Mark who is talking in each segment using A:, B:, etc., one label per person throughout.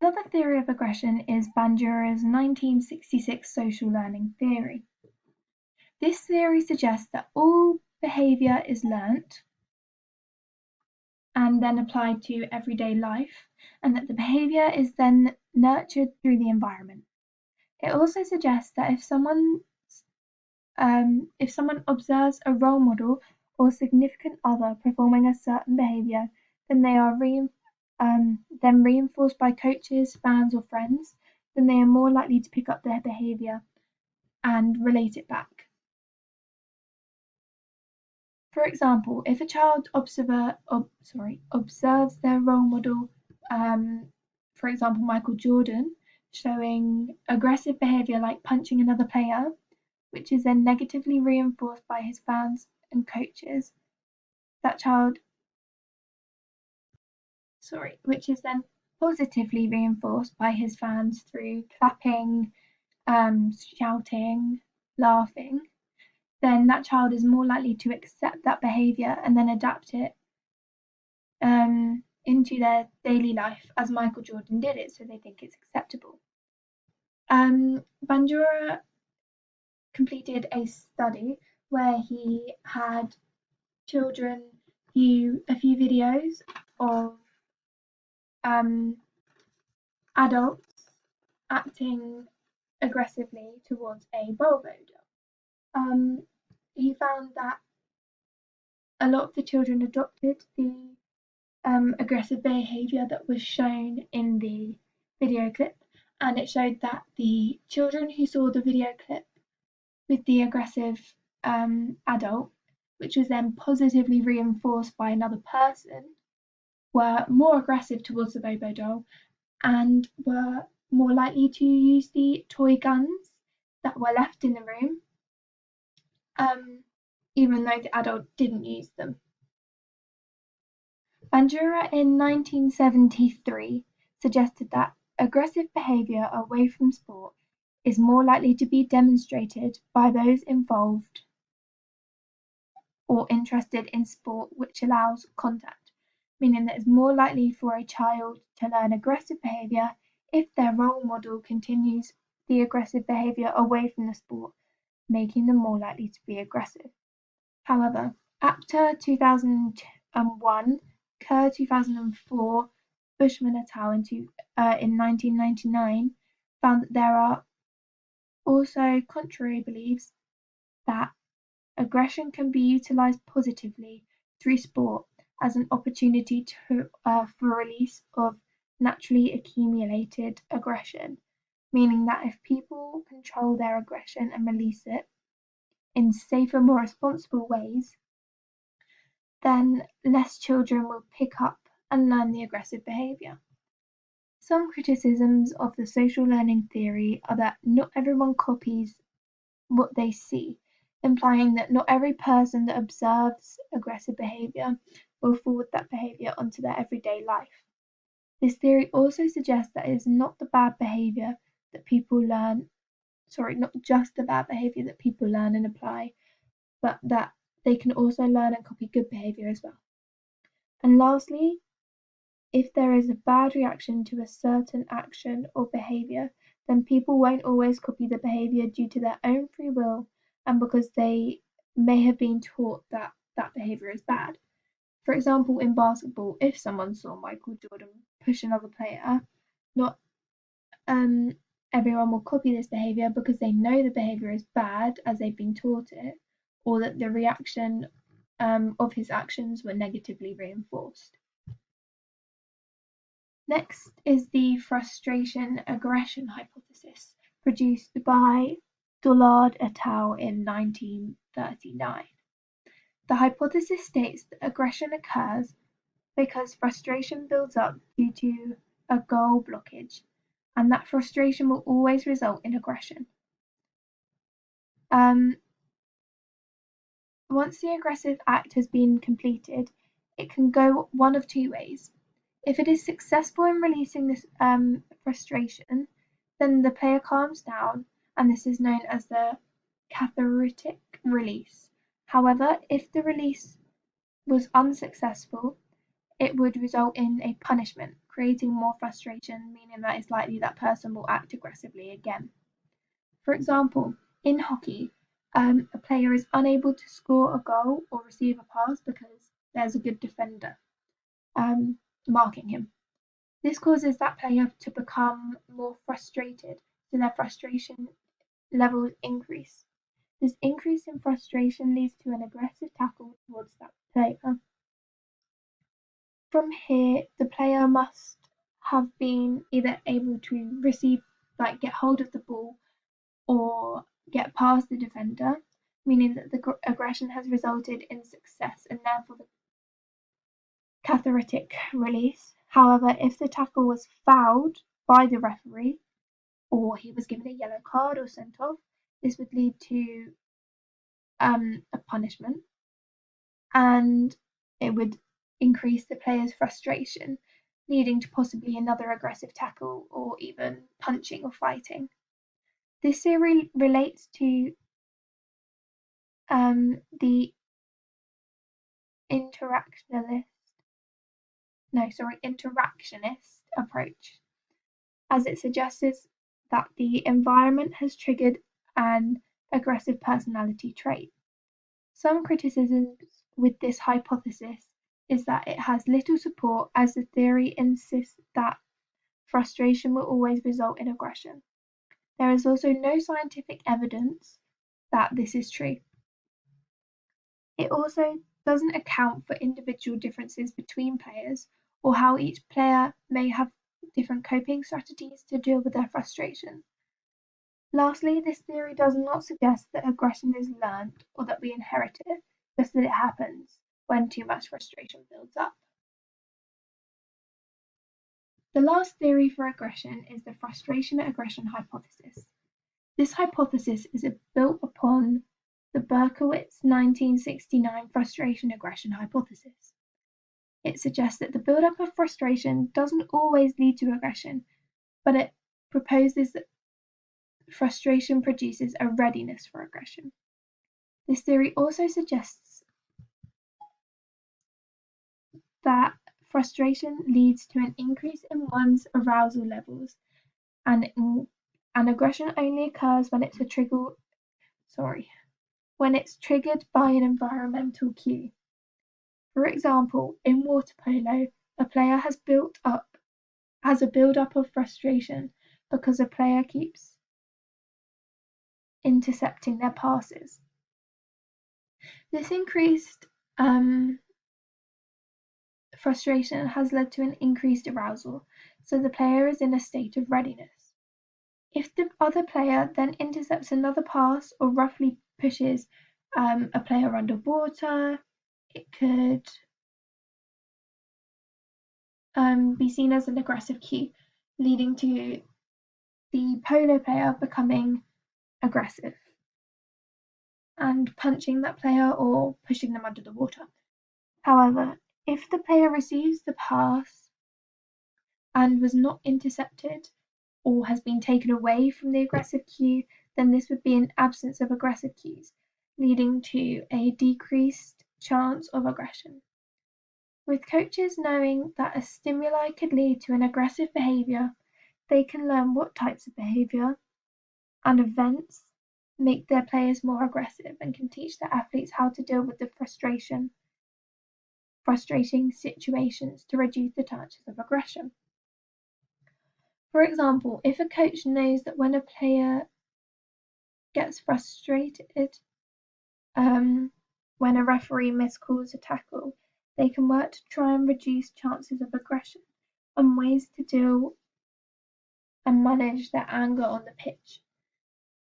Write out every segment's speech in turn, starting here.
A: Another theory of aggression is Bandura's 1966 social learning theory. This theory suggests that all behavior is learnt and then applied to everyday life, and that the behavior is then nurtured through the environment. It also suggests that if someone observes a role model or significant other performing a certain behavior, then they are then reinforced by coaches, fans, or friends, then they are more likely to pick up their behavior and relate it back. For example, if a child observes their role model, for example Michael Jordan, showing aggressive behavior like punching another player, which is then negatively reinforced by his fans and coaches, which is then positively reinforced by his fans through clapping, shouting, laughing, then that child is more likely to accept that behavior and then adapt it into their daily life as Michael Jordan did it, so they think it's acceptable. Bandura completed a study where he had children view a few videos of adults acting aggressively towards a Volvo doll. He found that a lot of the children adopted the aggressive behaviour that was shown in the video clip, and it showed that the children who saw the video clip with the aggressive adult, which was then positively reinforced by another person, were more aggressive towards the Bobo doll and were more likely to use the toy guns that were left in the room, even though the adult didn't use them. Bandura in 1973 suggested that aggressive behaviour away from sport is more likely to be demonstrated by those involved or interested in sport which allows contact, meaning that it's more likely for a child to learn aggressive behaviour if their role model continues the aggressive behaviour away from the sport, making them more likely to be aggressive. However, APTA 2001, Kerr 2004, Bushman et al. In 1999 found that there are also contrary beliefs that aggression can be utilised positively through sport as an opportunity for release of naturally accumulated aggression, meaning that if people control their aggression and release it in safer, more responsible ways, then less children will pick up and learn the aggressive behaviour. Some criticisms of the social learning theory are that not everyone copies what they see, implying that not every person that observes aggressive behaviour will forward that behaviour onto their everyday life. This theory also suggests that it is not the bad behaviour that people learn, not just the bad behaviour that people learn and apply, but that they can also learn and copy good behaviour as well. And lastly, if there is a bad reaction to a certain action or behaviour, then people won't always copy the behaviour due to their own free will and because they may have been taught that that behaviour is bad. For example, in basketball, if someone saw Michael Jordan push another player, not everyone will copy this behaviour because they know the behaviour is bad as they've been taught it, or that the reaction of his actions were negatively reinforced. Next is the frustration-aggression hypothesis, produced by Dollard et al. In 1939. The hypothesis states that aggression occurs because frustration builds up due to a goal blockage, and that frustration will always result in aggression. Once the aggressive act has been completed, it can go one of two ways. If it is successful in releasing this frustration, then the player calms down, and this is known as the cathartic release. However, if the release was unsuccessful, it would result in a punishment, creating more frustration, meaning that it's likely that person will act aggressively again. For example, in hockey, a player is unable to score a goal or receive a pass because there's a good defender marking him. This causes that player to become more frustrated, so their frustration levels increase. This increase in frustration leads to an aggressive tackle towards that player. From here, the player must have been either able to get hold of the ball or get past the defender, meaning that the aggression has resulted in success and therefore the cathartic release. However, if the tackle was fouled by the referee or he was given a yellow card or sent off, this would lead to a punishment, and it would increase the player's frustration, leading to possibly another aggressive tackle or even punching or fighting. This theory relates to the interactionist approach, as it suggests that the environment has triggered an aggressive personality trait. Some criticisms with this hypothesis is that it has little support, as the theory insists that frustration will always result in aggression. There is also no scientific evidence that this is true. It also doesn't account for individual differences between players or how each player may have different coping strategies to deal with their frustration. Lastly, this theory does not suggest that aggression is learned or that we inherit it, just that it happens when too much frustration builds up. The last theory for aggression is the frustration-aggression hypothesis. This hypothesis is built upon the Berkowitz 1969 frustration-aggression hypothesis. It suggests that the build-up of frustration doesn't always lead to aggression, but it proposes that frustration produces a readiness for aggression. This theory also suggests that frustration leads to an increase in one's arousal levels, and aggression only occurs when it's triggered by an environmental cue. For example, in water polo, a player has a build-up of frustration because a player keeps intercepting their passes. This increased frustration has led to an increased arousal, so the player is in a state of readiness. If the other player then intercepts another pass or roughly pushes a player underwater, it could be seen as an aggressive cue, leading to the polo player becoming aggressive and punching that player or pushing them under the water. However, if the player receives the pass and was not intercepted or has been taken away from the aggressive cue, then this would be an absence of aggressive cues, leading to a decreased chance of aggression. With coaches knowing that a stimuli could lead to an aggressive behavior, they can learn what types of behavior and events make their players more aggressive and can teach their athletes how to deal with the frustrating situations to reduce the chances of aggression. For example, if a coach knows that when a player gets frustrated when a referee miscalls a tackle, they can work to try and reduce chances of aggression and ways to deal and manage their anger on the pitch.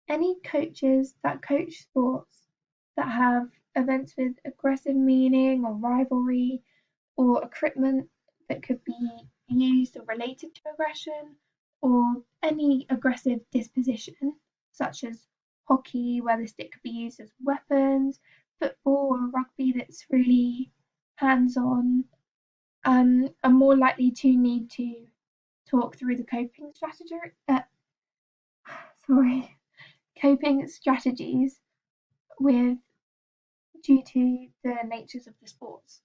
A: Any coaches that coach sports that have events with aggressive meaning or rivalry or equipment that could be used or related to aggression or any aggressive disposition, such as hockey where the stick could be used as weapons, football or rugby that's really hands-on, are more likely to need to talk through the coping strategies due to the natures of the sports.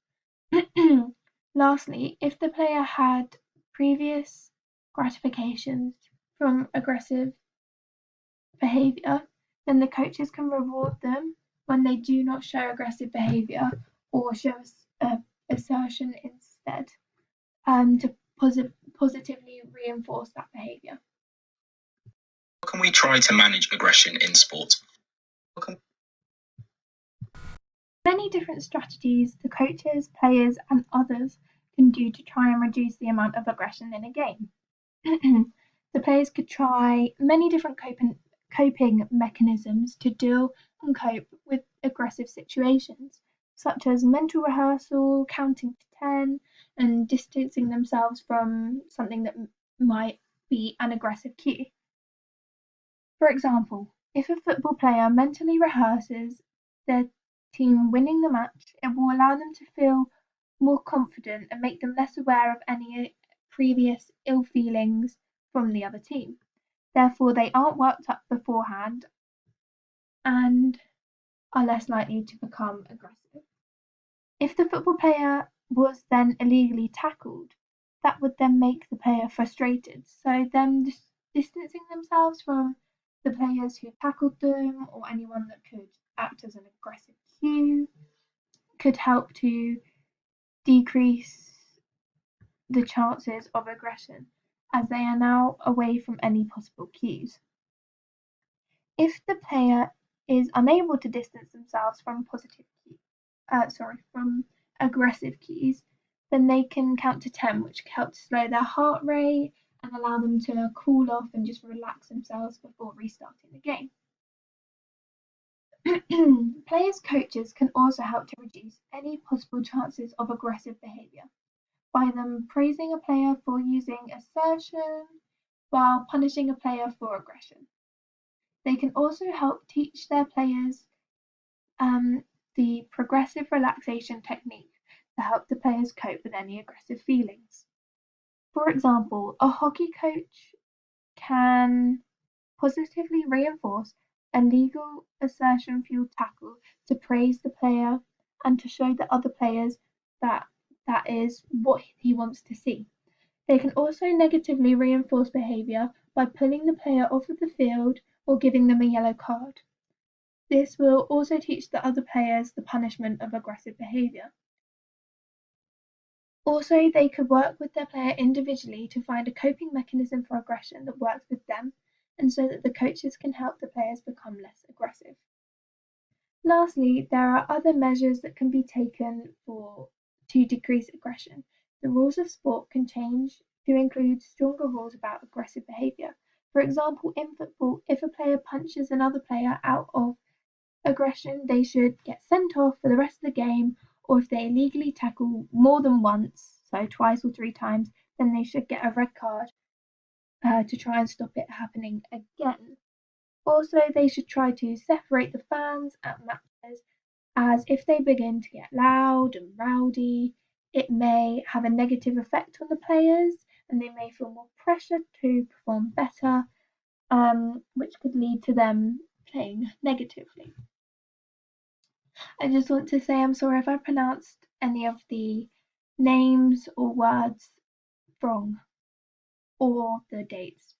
A: Lastly, if the player had previous gratifications from aggressive behavior, then the coaches can reward them when they do not show aggressive behavior or show assertion instead, to positively reinforce that behavior.
B: How can we try to manage aggression in sport?
A: Many different strategies the coaches, players, and others can do to try and reduce the amount of aggression in a game. The players could try many different coping mechanisms to deal and cope with aggressive situations, such as mental rehearsal, counting to 10, and distancing themselves from something that might be an aggressive cue. For example, if a football player mentally rehearses their team winning the match, it will allow them to feel more confident and make them less aware of any previous ill feelings from the other team. Therefore, they aren't worked up beforehand and are less likely to become aggressive. If the football player was then illegally tackled, that would then make the player frustrated. So them distancing themselves from the players who tackled them or anyone that could act as an aggressive cue could help to decrease the chances of aggression, as they are now away from any possible cues. If the player is unable to distance themselves from from aggressive cues, then they can count to 10, which can help to slow their heart rate and allow them to cool off and just relax themselves before restarting the game. Players' coaches can also help to reduce any possible chances of aggressive behavior by them praising a player for using assertion while punishing a player for aggression. They can also help teach their players the progressive relaxation technique to help the players cope with any aggressive feelings. For example, a hockey coach can positively reinforce a legal assertion-fueled tackle to praise the player and to show the other players that that is what he wants to see. They can also negatively reinforce behavior by pulling the player off of the field or giving them a yellow card. This will also teach the other players the punishment of aggressive behavior. Also, they could work with their player individually to find a coping mechanism for aggression that works with them, and so that the coaches can help the players become less aggressive. Lastly, there are other measures that can be taken to decrease aggression. The rules of sport can change to include stronger rules about aggressive behavior. For example, in football, if a player punches another player out of aggression, they should get sent off for the rest of the game, or if they illegally tackle more than once, so twice or 3 times, then they should get a red card to try and stop it happening again. Also, they should try to separate the fans at matches, as if they begin to get loud and rowdy, it may have a negative effect on the players and they may feel more pressure to perform better, which could lead to them playing negatively. I just want to say I'm sorry if I pronounced any of the names or words wrong, or the dates